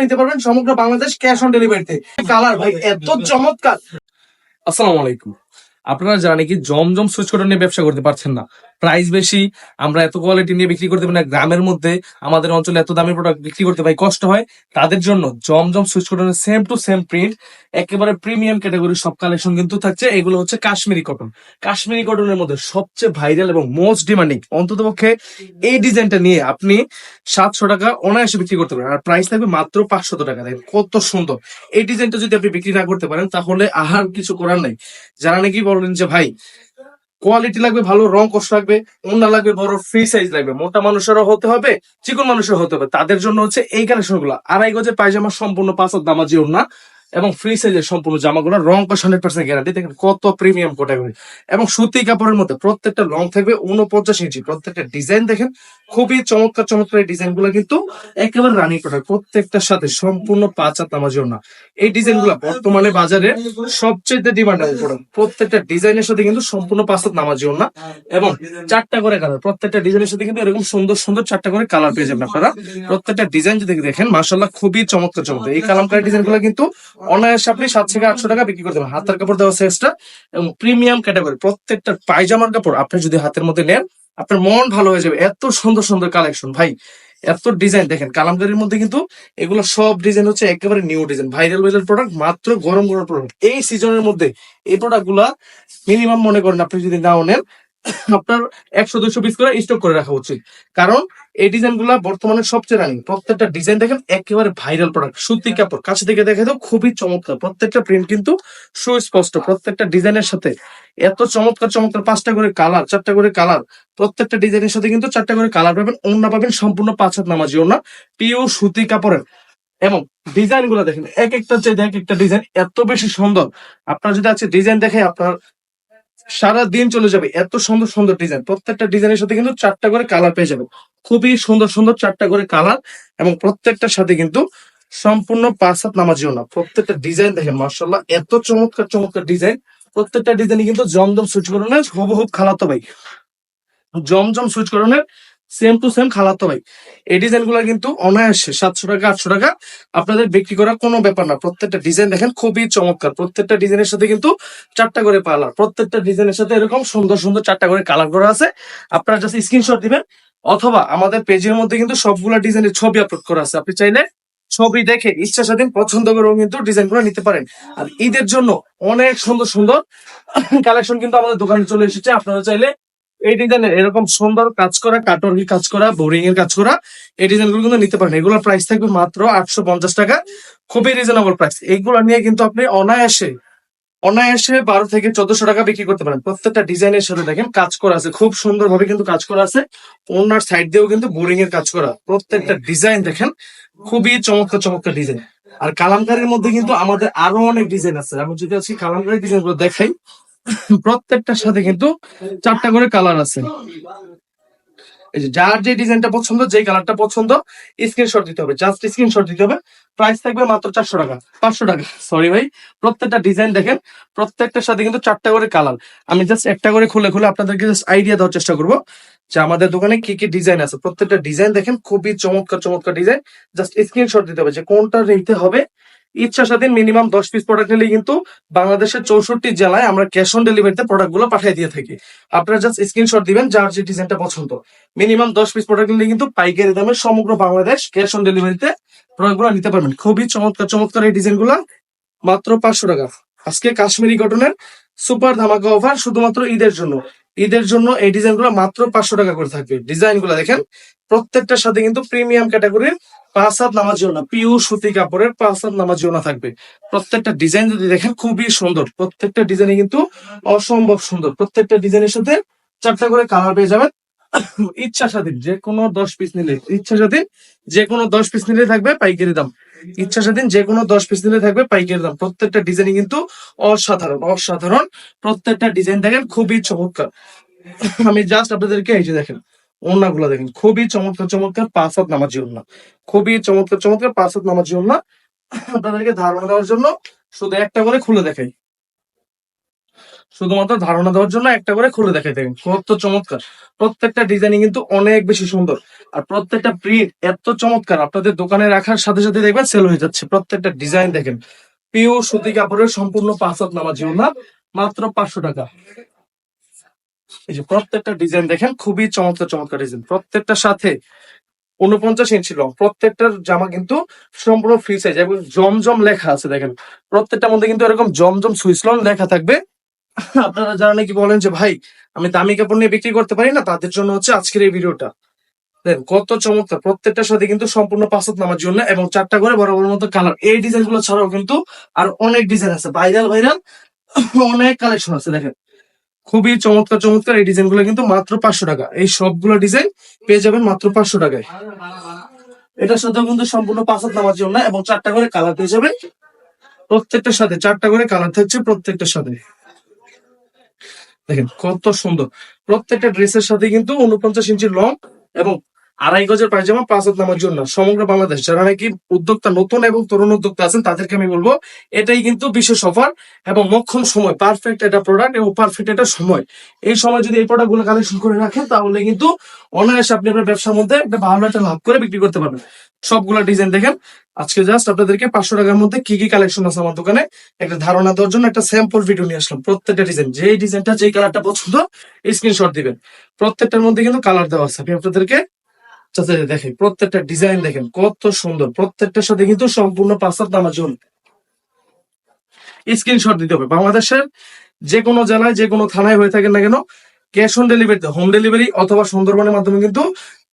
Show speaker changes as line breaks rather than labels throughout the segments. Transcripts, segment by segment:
নিতে পারবেন সমগ্র বাংলাদেশ ক্যাশ অন ডেলিভারিতে। কালার ভাই এত চমৎকার।
আসসালামু আলাইকুম। আপনারা জানেন কি জমজম সুইচ কোড নিয়ে ব্যবসা করতে পারছেন না, প্রাইস বেশি, আমরা এত কোয়ালিটি নিয়ে বিক্রি করতে পারি না, গ্রামের মধ্যে আমাদের অঞ্চলে এত দামি প্রোডাক্ট বিক্রি করতে ভাই কষ্ট হয়, তাদের জন্য জমজম সুইচ কোডের সেম টু সেম প্রিন্ট একেবারে প্রিমিয়াম ক্যাটাগরি সব কালেকশন কিন্তু থাকছে। এগুলো হচ্ছে কাশ্মীরি কটন। কাশ্মীরি কটনের মধ্যে সবচেয়ে ভাইরাল এবং মোস্ট ডিমান্ডিং, অন্ততপক্ষে এই ডিজাইনটা নিয়ে আপনি 700 টাকা অনায়াসে বিক্রি করতে পারেন, আর প্রাইস থাকবে মাত্র 500 টাকা। দেখেন কত সুন্দর এই ডিজাইনটা যদি আপনি বিক্রি না করতে পারেন তাহলে আর কিছু করার নাই। যারা নাকি বলেন যে ভাই কোয়ালিটি লাগবে ভালো, রং কষ্ট লাগবে, ওড়না লাগবে বড়, ফ্রি সাইজ লাগবে, মোটা মানুষেরও হতে হবে, চিকন মানুষের হতে হবে, তাদের জন্য হচ্ছে এই কালেকশন গুলো। 2.5 গজের পায়জামা সম্পূর্ণ 5 হাত দামাজি ওড়না এবং ফ্রি সাইজের সম্পূর্ণ জামাগুলো, রং কষ 100% গ্যারান্টি। দেখেন কত প্রিমিয়াম ক্যাটাগরি এবং সুতি কাপড়ের মধ্যে প্রত্যেকটা লং থাকবে 49 ইঞ্চি। প্রত্যেকটা ডিজাইন দেখেন খুবই চমৎকার চমৎকার। এই ডিজাইন গুলো কিন্তু একেবারে রানিং প্রোডাক্ট, প্রত্যেকটার সাথে সম্পূর্ণ 5 হাত নামাজি ওড়না। এই ডিজাইন গুলো বর্তমানে বাজারে সবচেয়ে ডিমান্ডেবল প্রোডাক্ট। প্রত্যেকটা ডিজাইনের সাথে কিন্তু সম্পূর্ণ 5 হাত নামাজি ওড়না এবং 4টা করে কালার। প্রত্যেকটা ডিজাইনের সাথে কিন্তু এরকম সুন্দর সুন্দর 4টা করে কালার পেয়ে যাবেন আপনারা। প্রত্যেকটা ডিজাইন যদি দেখেন মাশাআল্লাহ খুবই চমৎকার চমৎকার। এই কালামকারী ডিজাইন গুলো কিন্তু অনায়াসে আপনি 700 থেকে 800 টাকা বিক্রি করতে পারেন। হাতের কাপড় দেওয়া সেক্সটা এবং প্রিমিয়াম ক্যাটাগরি। প্রত্যেকটা পায়জামার কাপড় আপনি যদি হাতের মধ্যে নেন আপনার মন ভালো হয়ে যাবে। এত সুন্দর সুন্দর কালেকশন ভাই, এত ডিজাইন দেখেন কালামকারীর মধ্যে কিন্তু এগুলো সব ডিজাইন হচ্ছে একেবারে new design, viral viral product, মাত্র গরম গরম প্রোডাক্ট। এই সিজনের মধ্যে এই প্রোডাক্ট গুলা মিনিমাম মনে করেন আপনি যদি নাও নেন আপনার 100-200 পিস করে স্টক করে রাখা উচিত, কারণ এই ডিজাইন গুলা বর্তমানে সবচেয়ে রানিং। প্রত্যেকটা ডিজাইন দেখেন একেবারে ভাইরাল প্রোডাক্ট, সুতি কাপড়, কাছে থেকে দেখে তো খুবই চমৎকার। প্রত্যেকটা প্রিন্ট কিন্তু সুস্পষ্ট, প্রত্যেকটা ডিজাইনের সাথে এত চমৎকার চমৎকার। 5টা করে কালার, 4টা করে কালার, প্রত্যেকটা ডিজাইনের সাথে কিন্তু 4টা করে কালার পাবেন। ওড়না পাবেন সম্পূর্ণ 5 হাত নামাজি ওড়না, পিওর সুতি কাপড়ের। এবং ডিজাইন গুলো দেখেন এক একটা চাইতে এক একটা ডিজাইন এত বেশি সুন্দর। আপনার যদি আছে ডিজাইন দেখে আপনার সারা দিন চলে যাবে, এত সুন্দর সুন্দর ডিজাইন। প্রত্যেকটা ডিজাইনের সাথে কিন্তু 4টা করে কালার পেয়ে যাবেন, খুবই সুন্দর সুন্দর 4টা করে কালার এবং প্রত্যেকটার সাথে কিন্তু সম্পূর্ণ 5 হাত নামাজি ওড়না। প্রত্যেকটা ডিজাইন দেখেন মাশাআল্লাহ এত চমৎকার চমৎকার ডিজাইন। প্রত্যেকটা ডিজাইনে কিন্তু জমজম সুইচ করণের হুবহুব খালাতো ভাই, জমজম সুইচ করণের সেম টু সেম খালাতো ভাই। এই ডিজাইন গুলা কিন্তু অনায়াসে 700 টাকা 800 টাকা আপনাদের বিক্রি করা কোনো ব্যাপার না। প্রত্যেকটা ডিজাইন দেখেন খুবই চমৎকার। প্রত্যেকটা ডিজাইনের সাথে কিন্তু 4টা করে কালার, প্রত্যেকটা ডিজাইনের সাথে এরকম সুন্দর সুন্দর 4টা করে কালার করা আছে। আপনারা জাস্ট স্ক্রিনশট দিবেন অথবা আমাদের পেজের মধ্যে কিন্তু সবগুলা ডিজাইনের ছবি আপলোড করা আছে, আপনি চাইলে ছবি দেখে ইচ্ছা স্বাধীন পছন্দ করেও কিন্তু ডিজাইন গুলো নিতে পারেন। আর ঈদের জন্য অনেক সুন্দর সুন্দর কালেকশন কিন্তু আমাদের দোকানে চলে এসেছে। আপনারা চাইলে এই ডিজাইনের এরকম সুন্দর কাজ করা, কাটওয়ার্কি কাজ করা, বোরিং এর কাজ করা এই ডিজাইন গুলো কিন্তু নিতে পারেন। এগুলোর প্রাইস থাকবে মাত্র 850 টাকা, খুবই রিজনেবল প্রাইস। এইগুলো নিয়ে কিন্তু আপনি অনায়াসে অনায়াসে 12 থেকে 1400 টাকা বিক্রি করতে পারেন। প্রত্যেকটা ডিজাইনের সাথে দেখেন কাজ করা আছে, খুব সুন্দর ভাবে কিন্তু কাজ করা আছে। ওনার সাইড দিয়েও কিন্তু বোরিং এর কাজ করা। প্রত্যেকটা ডিজাইন দেখেন খুবই চমৎকার চমৎকার ডিজাইন। আর কালামকারীর মধ্যে কিন্তু আমাদের আরো অনেক ডিজাইন আছে। আমি যদি আজকে কালামকারী ডিজাইন গুলো দেখাই, প্রত্যেকটার সাথে কিন্তু 4টা করে কালার আছে। এই যে যার যে ডিজাইনটা পছন্দ, যে কালারটা পছন্দ স্ক্রিনশট দিতে হবে, জাস্ট স্ক্রিনশট দিতে হবে। প্রাইস থাকবে মাত্র 400 টাকা, 500 টাকা, সরি ভাই। প্রত্যেকটা ডিজাইন দেখেন প্রত্যেকটার সাথে কিন্তু 4টা করে কালার। আমি জাস্ট একটা করে খুলে খুলে আপনাদেরকে জাস্ট আইডিয়া দেওয়ার চেষ্টা করবো যে আমাদের দোকানে কি কি ডিজাইন আছে। প্রত্যেকটা ডিজাইন দেখেন খুবই চমৎকার চমৎকার ডিজাইন। জাস্ট স্ক্রিনশট দিতে হবে যে কোনটা নিতে হবে। ইচ্ছা স্বাধীন মিনিমাম 10 পিস প্রোডাক্ট নিলেই কিন্তু বাংলাদেশের 64 জেলায় আমরা ক্যাশ অন ডেলিভারিতে প্রোডাক্ট গুলো পাঠিয়ে দিয়ে থাকি। আপনারা জাস্ট স্ক্রিনশট দিবেন যার যে ডিজাইনটা পছন্দ। মিনিমাম 10 পিস প্রোডাক্ট নিলে কিন্তু পাইকারি দামে সমগ্র বাংলাদেশ ক্যাশ অন ডেলিভারিতে প্রোডাক্ট গুলো নিতে পারবেন। খুবই চমৎকার চমৎকার এই ডিজাইন গুলা মাত্র 500 টাকা। আজকে কাশ্মীরি কটনের সুপার ধামাকা অফার শুধুমাত্র ঈদের জন্য। ঈদের জন্য এই ডিজাইন গুলো মাত্র 500 টাকা করে থাকবে। ডিজাইন গুলো দেখেন প্রত্যেকটার সাথে কিন্তু প্রিমিয়াম ক্যাটাগরির 5 হাত নামাজি ওড়না, পিওর সুতি কাপড়ের 5 হাত নামাজি ওড়না থাকবে। প্রত্যেকটা ডিজাইন যদি দেখেন খুবই সুন্দর। প্রত্যেকটা ডিজাইনে কিন্তু অসম্ভব সুন্দর। প্রত্যেকটা ডিজাইনের সাথে 4টা করে কালার পেয়ে যাবেন। ইচ্ছা স্বাধীন যে কোনো 10 পিস নিলে, ইচ্ছা স্বাধীন যে কোনো 10 পিস নিলে থাকবে পাইকারি দাম। ইচ্ছা স্বাধীন যে কোনো 10 পিস নিলে থাকবে পাইকারি দাম। প্রত্যেকটা ডিজাইন কিন্তু অসাধারণ অসাধারণ। প্রত্যেকটা ডিজাইন দেখেন খুবই চমৎকার। আমি জাস্ট আপনাদেরকে এই যে দেখেন ওড়নাগুলো দেখেন খুবই চমৎকার চমৎকার 5 হাত নামাজি ওড়না, খুবই চমৎকার চমৎকার 5 হাত নামাজি ওড়না। আপনাদেরকে ধারণা দেওয়ার জন্য শুধু একটা করে খুলে দেখাই। শুধুমাত্র ধারণা দেওয়ার জন্য একটা করে খুলে দেখাই দেখেন কত চমৎকার। প্রত্যেকটা ডিজাইনিং কিন্তু অনেক বেশি সুন্দর, আর প্রত্যেকটা প্রিন্ট এত চমৎকার, আপনাদের দোকানে রাখার সাথে সাথে দেখবেন সেল হয়ে যাচ্ছে। প্রত্যেকটা ডিজাইন দেখেন পিওর সুতি কাপড়ের সম্পূর্ণ 5 হাত নামাজি ওড়না, মাত্র 500 টাকা। এই যে প্রত্যেকটা ডিজাইন দেখেন খুবই চমৎকার চমৎকার ডিজাইন, প্রত্যেকটার সাথে 49 ইঞ্চি লং, প্রত্যেকটার জামা কিন্তু সম্পূর্ণ ফ্রি সাইজ এবং জমজম লেখা আছে দেখেন। প্রত্যেকটার মধ্যে কিন্তু এরকম জমজম সুইচ লং লেখা থাকবে। আপনারা যারা নাকি বলেন যে ভাই আমি দামি কাপড় নিয়ে বিক্রি করতে পারি না, তাদের জন্য হচ্ছে আজকের এই ভিডিওটা। দেখেন কত চমৎকার, প্রত্যেকটার সাথে কিন্তু সম্পূর্ণ 5 হাত নামার জন্য এবং 4টা করে বড় বড় মতো কালার। এই ডিজাইন গুলো ছাড়াও কিন্তু আর অনেক ডিজাইন আছে, ভাইরাল ভাইরাল অনেক কালেকশন আছে দেখেন। খুবই চমৎকার চমৎকার এই ডিজাইন গুলো কিন্তু মাত্র 500 টাকা। এই সবগুলো ডিজাইন পেয়ে যাবেন মাত্র 500 টাকায়। এটার সাথেও কিন্তু সম্পূর্ণ 5 হাত নামার জন্য এবং 4টা করে কালার পেয়ে যাবেন। প্রত্যেকটার সাথে 4টা করে কালার থাকছে প্রত্যেকটার সাথে। দেখেন কত সুন্দর, প্রত্যেকটা ড্রেসের সাথে কিন্তু 49 ইঞ্চি লং এবং 2.5 গজের পায়জামা 5 হাত নামার জন্য। সমগ্র বাংলাদেশ যারা নাকি উদ্যোক্তা নতুন এবং তরুণ উদ্যোক্তা আছেন তাদেরকে আমি বলবো এটাই কিন্তু বিশেষ অফার এবং মক্ষম সময়, পারফেক্ট এটা প্রোডাক্ট এবং পারফেক্ট এটা সময়। এই সময় যদি এই প্রোডাক্ট গুলো কালেকশন করে রাখেন তাহলে কিন্তু অনায়াসে আপনি আপনার ব্যবসার মধ্যে একটা ভালো একটা লাভ করে বিক্রি করতে পারবেন। সবগুলা ডিজাইন দেখেন। আজকে জাস্ট আপনাদেরকে 500 টাকার মধ্যে কি কি কালেকশন আছে আমার দোকানে একটা ধারণা দেওয়ার জন্য একটা স্যাম্পল ভিডিও নিয়ে আসলাম। প্রত্যেকটা ডিজাইন, যেই ডিজাইনটা যেই কালারটা পছন্দ স্ক্রিনশট দিবেন। প্রত্যেকটার মধ্যে কিন্তু কালার দেওয়া আছে, আমি আপনাদেরকে দেখেন প্রত্যেকটা ডিজাইন দেখেন কত সুন্দর। প্রত্যেকটার সাথে কিন্তু সম্পূর্ণ 5 হাত নামার জন্য স্ক্রিনশট দিতে হবে। বাংলাদেশের যে কোনো জেলায় যে কোনো থানায় হয়ে থাকেন না কেন, ক্যাশ অন ডেলিভারিতে হোম ডেলিভারি অথবা সুন্দরবনের মাধ্যমে কিন্তু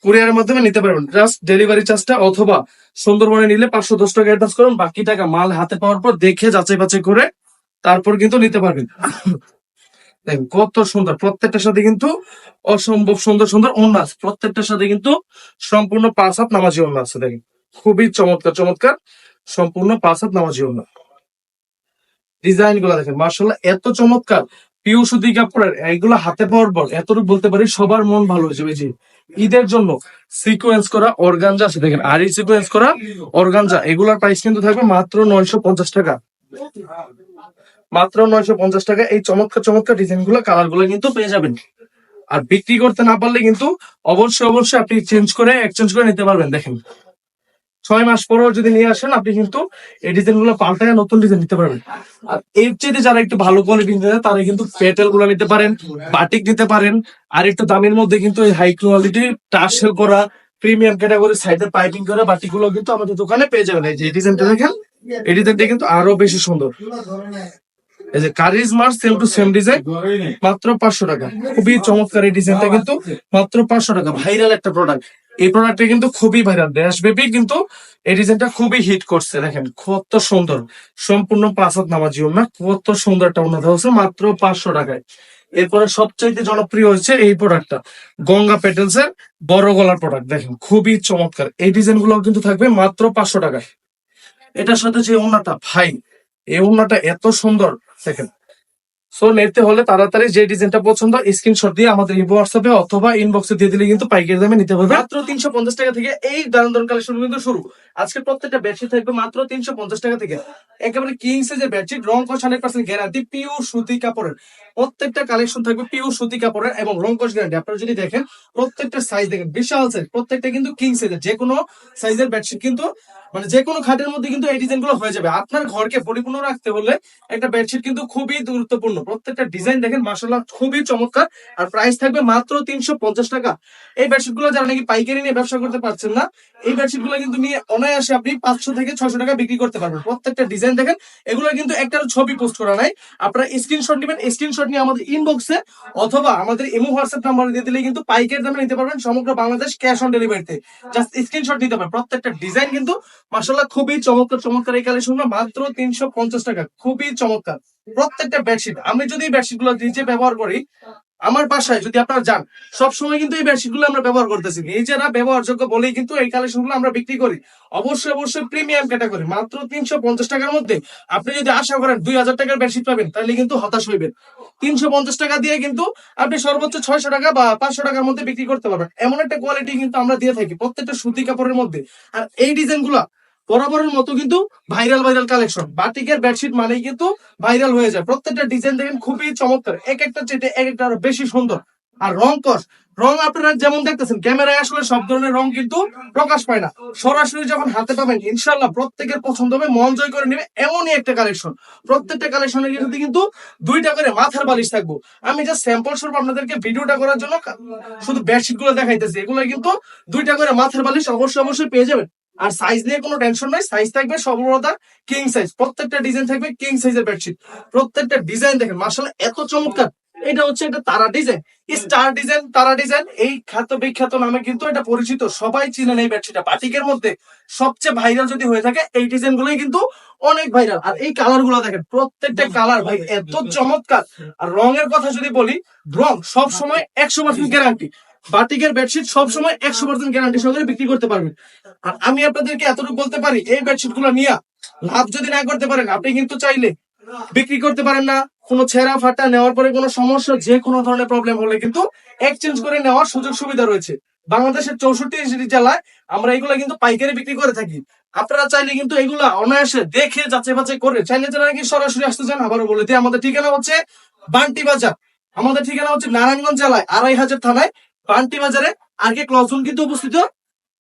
কুরিয়ারের মাধ্যমে নিতে পারবেন। জাস্ট ডেলিভারি চার্জটা অথবা সুন্দরবনে নিলে 510 টাকা অ্যাডভান্স করুন, বাকি টাকা মাল হাতে পাওয়ার পর দেখে যাচাই বাছাই করে তারপর কিন্তু নিতে পারবেন। দেখেন কত সুন্দর, প্রত্যেকটার সাথে কিন্তু অসম্ভব সুন্দর সুন্দর ওড়না আছে। প্রত্যেকটার সাথে কিন্তু সম্পূর্ণ 5 হাত নামাজি ওড়না আছে দেখেন, খুবই চমৎকার চমৎকার সম্পূর্ণ 5 হাত নামাজি ওড়না। ডিজাইন গুলো দেখেন মার্শাল্লাহ এত চমৎকার, পিউ সুতি কাপড়ের। এগুলো হাতে পাওয়ার পর এতটুকু বলতে পারি সবার মন ভালো হয়ে যাবে। যে ঈদের জন্য সিকোয়েন্স করা অর্গানজা আছে দেখেন, আর এই সিকোয়েন্স করা অর্গানজা এগুলোর প্রাইস কিন্তু থাকবে মাত্র 950 টাকা। মাত্র 950 টাকা এই চমৎকার চমৎকার ডিজাইন গুলো কালার গুলো কিন্তু পেয়ে যাবেন। আর বিক্রি করতে না পারলে কিন্তু অবশ্যই অবশ্যই আপনি এক্সচেঞ্জ করে নিতে পারবেন। দেখেন 6 মাস পরেও যদি নিয়ে আসেন আপনি কিন্তু এই ডিজাইন গুলো পাল্টায় নতুন ডিজাইন নিতে পারবেন। আর এর চেয়ে যারা একটু ভালো কোয়ালিটি নিতে চায় তারা কিন্তু পেটেল গুলো নিতে পারেন, বাটিক নিতে পারেন। আর একটু দামের মধ্যে কিন্তু এই হাই কোয়ালিটি টার্সেল করা প্রিমিয়াম ক্যাটাগরি সাইডে পাইপিং করা বাটিক গুলো কিন্তু আমাদের দোকানে পেয়ে যাবেন। এই যে ডিজাইনটা দেখেন, এই ডিজাইনটা কিন্তু আরো বেশি সুন্দর। এই যে কারিজমার সেম টু সেম ডিজাইন মাত্র 500 টাকা। খুবই চমৎকার এই ডিজাইনটা কিন্তু মাত্র 500 টাকা। ভাইরাল একটা প্রোডাক্ট, এই প্রোডাক্টটা কিন্তু খুবই ভাইরাল, দেশব্যাপী কিন্তু এই ডিজাইনটা খুবই হিট করছে। দেখেন কত সুন্দর, সম্পূর্ণ 5 হাত নামাজি ওড়না, কত সুন্দর একটা ওড়না দেওয়া হচ্ছে মাত্র 500 টাকায়। এরপরে সবচাইতে জনপ্রিয় হচ্ছে এই প্রোডাক্টটা, গঙ্গা পেটেলস এর বড় গলার প্রোডাক্ট। দেখেন খুবই চমৎকার, এই ডিজাইন গুলো কিন্তু থাকবে মাত্র 500 টাকায়। এটার সাথে যে ওড়নাটা ভাই, এই ওড়নাটা এত সুন্দর দেখেন। সো নিতে হলে তাড়াতাড়ি যে ডিজাইনটা পছন্দ স্ক্রিনশট দিয়ে আমাদের হোয়াটসঅ্যাপে অথবা ইনবক্সে দিয়ে দিলে কিন্তু পাইকারি দামে নিতে হবে। মাত্র 350 টাকা থেকে এই দারুণ দারুণ কালেকশন কিন্তু শুরু। আজকে প্রত্যেকটা বেডশিট থাকবে মাত্র 350 টাকা থেকে। একেবারে কিং সাইজের বেডশিট, রং কস 100% গ্যারান্টি, পিওর সুতি কাপড়ের। প্রত্যেকটা কালেকশন থাকবে পিওর সুতি কাপড়ের এবং রং কস গ্যারান্টি। আপনারা যদি দেখেন প্রত্যেকটা সাইজ দেখেন বিশাল সাইজ, প্রত্যেকটা কিন্তু কিং সাইজের। যে কোনো সাইজের বেডশিট কিন্তু মানে যে কোনো খাটের মধ্যে কিন্তু এই ডিজাইন গুলো হয়ে যাবে। আপনার ঘরকে পরিপূর্ণ রাখতে হলে একটা বেডশিট কিন্তু খুবই গুরুত্বপূর্ণ। প্রত্যেকটা ডিজাইন দেখেন মাশাআল্লাহ খুবই চমৎকার, আর প্রাইস থাকবে মাত্র 350 টাকা। এই বেডশিট গুলো যারা নাকি পাইকারি নিয়ে ব্যবসা করতে পারছেন না, এই বেডশিট গুলো কিন্তু নিয়ে অনায়াসে আপনি 500 থেকে 600 টাকা বিক্রি করতে পারবেন। প্রত্যেকটা ডিজাইন দেখেন, এগুলো কিন্তু একটা ছবি পোস্ট করা নাই, আপনারা স্ক্রিনশট নেবেন। স্ক্রিনশট নিয়ে আমাদের ইনবক্সে অথবা আমাদের ইমো হোয়াটসঅ্যাপ নাম্বারে দিয়ে দিলে কিন্তু পাইকারি দামে নিতে পারবেন সমগ্র বাংলাদেশ ক্যাশ অন ডেলিভারিতে। জাস্ট স্ক্রিনশট দিতে পারবেন। প্রত্যেকটা ডিজাইন কিন্তু মাশাআল্লাহ খুবই চমৎকার চমৎকার। এই কালেকশন মাত্র 350 টাকা, খুবই চমৎকার। প্রত্যেকটা বেডশিট, আমি যদি এই বেডশিট গুলো নিজে ব্যবহার করি, আমার বাসায় যদি আপনারা যান সবসময় কিন্তু এই বেডশিট গুলো আমরা ব্যবহার করতেছি, নিজেরা ব্যবহারযোগ্য বলেই কিন্তু এই কালেকশন গুলো আমরা বিক্রি করি। অবশ্যই অবশ্যই প্রিমিয়াম ক্যাটাগরি। মাত্র 350 টাকার মধ্যে আপনি যদি আশা করেন 2000 টাকার বেডশিট পাবেন তাহলে কিন্তু হতাশ হইবেন। 350 টাকা দিয়ে কিন্তু আপনি সর্বোচ্চ 600 টাকা বা 500 টাকার মধ্যে বিক্রি করতে পারবেন। এমন একটা কোয়ালিটি কিন্তু আমরা দিয়ে থাকি প্রত্যেকটা সুতি কাপড়ের মধ্যে। আর এই ডিজাইন গুলা
বরাবরের মতো কিন্তু ভাইরাল কালেকশন। বাটিকের বেডশিট মানেই কিন্তু ভাইরাল হয়ে যায়। প্রত্যেকটা ডিজাইন দেখেন খুবই চমৎকার, এক একটা চেটে এক একটা আরো বেশি সুন্দর। আর রং আপনারা যেমন দেখতেছেন ক্যামেরায় আসলে সব ধরনের রং কিন্তু প্রকাশ পায় না, সরাসরি যখন হাতে পাবেন ইনশাল্লাহ প্রত্যেকের পছন্দ হবে, মন জয় করে নেবে এমনই একটা কালেকশন। প্রত্যেকটা কালেকশনের সাথে কিন্তু 2টা করে মাথার বালিশ থাকবো। আমি জাস্ট স্যাম্পল স্বরূপ আপনাদেরকে ভিডিওটা করার জন্য শুধু বেডশিট গুলো দেখাইতেছি। এগুলো কিন্তু 2টা করে মাথার বালিশ অবশ্যই পেয়ে যাবেন। আর সাইজ নিয়ে কোনো টেনশন নাই, সাইজ থাকবে সর্বদা কিং সাইজ। প্রত্যেকটা ডিজাইন থাকবে কিং সাইজের বেডশিট। প্রত্যেকটা ডিজাইন দেখেন মাশাআল্লাহ এত চমৎকার। এটা হচ্ছে একটা তারা ডিজাইন, স্টার ডিজাইন, তারা ডিজাইন, এই খ্যাত বিখ্যাত নামে কিন্তু এটা পরিচিত। সবাই চিনেন এই বেডশিটটা। বাটিকের মধ্যে সবচেয়ে ভাইরাল যদি হয়ে থাকে এই ডিজাইন গুলোই কিন্তু অনেক ভাইরাল। আর এই কালার গুলো দেখেন, প্রত্যেকটা কালার ভাই এত চমৎকার। আর রঙের কথা যদি বলি, রং সব সময় 100% গ্যারান্টি। বাটিকের বেডশিট সবসময় 100% গ্যারান্টি সহকারে বিক্রি করতে পারবেন। আর আমি আপনাদেরকে এতটুকু বলতে পারি, এই বেডশিট গুলো নিয়ে লাভ যদি না করতে পারেন, আপনি কিন্তু চাইলে বিক্রি করতে পারেন না। কোনো ছেঁড়া ফাটা নেওয়ার পরে কোনো সমস্যা, যে কোনো ধরনের প্রবলেম হলে কিন্তু এক্সচেঞ্জ করে নেওয়ার সুযোগ সুবিধা রয়েছে। বাংলাদেশের 64 জেলায় আমরা এগুলা কিন্তু পাইকারি বিক্রি করে থাকি। আপনারা চাইলে কিন্তু এগুলা অনায়াসে দেখে যাচাই বাছাই করে চাইলে যারা নাকি সরাসরি আসতে চান, আবারও বলে দিই আমাদের ঠিকানা হচ্ছে বান্টি বাজার। আমাদের ঠিকানা হচ্ছে নারায়ণগঞ্জ জেলায় 2500 থানায় বান্টি বাজারে আগে ক্লজন কিন্তু উপস্থিত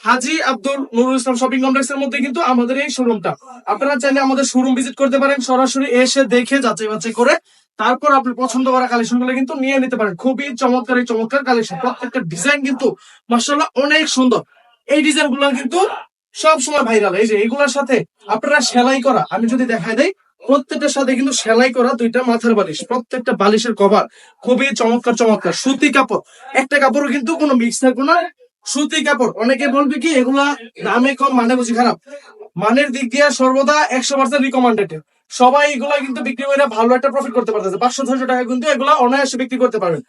হাজী আব্দুল নুরুল ইসলাম শপিং কমপ্লেক্সের মধ্যে কিন্তু আমাদের এই শোরুমটা। আপনারা চাইলে আমাদের শোরুম ভিজিট করতে পারেন, সরাসরি এসে দেখে যাচাই বাছাই করে তারপর আপনার পছন্দ করা কালেকশন গুলো কিন্তু নিয়ে নিতে পারেন। খুবই চমৎকার কালেকশন। প্রত্যেকটা ডিজাইন কিন্তু মাশাআল্লাহ অনেক সুন্দর। এই ডিজাইন গুলো কিন্তু সব সময় ভাইরাল। এই যে এগুলোর সাথে আপনারা সেলাই করা, আমি যদি দেখাই দেই, প্রত্যেকটার সাথে কিন্তু সেলাই করা 2টা মাথার বালিশ। প্রত্যেকটা বালিশের কভার খুবই চমৎকার। সুতি কাপড়, একটা কাপড়ও কিন্তু কোনো মিক্স থাকবে না, সুতি কাপড়। অনেকে বলবে কি এগুলা দামে কম মানে বুঝি খারাপ, মানের দিক দিয়ে সর্বদা 100% রিকমেন্ডেড। সবাই এগুলা কিন্তু বিক্রি করে ভালো একটা প্রফিট করতে পারতেছে। 500-600 টাকা কিন্তু এগুলা অনায়াসে বিক্রি করতে পারবেন।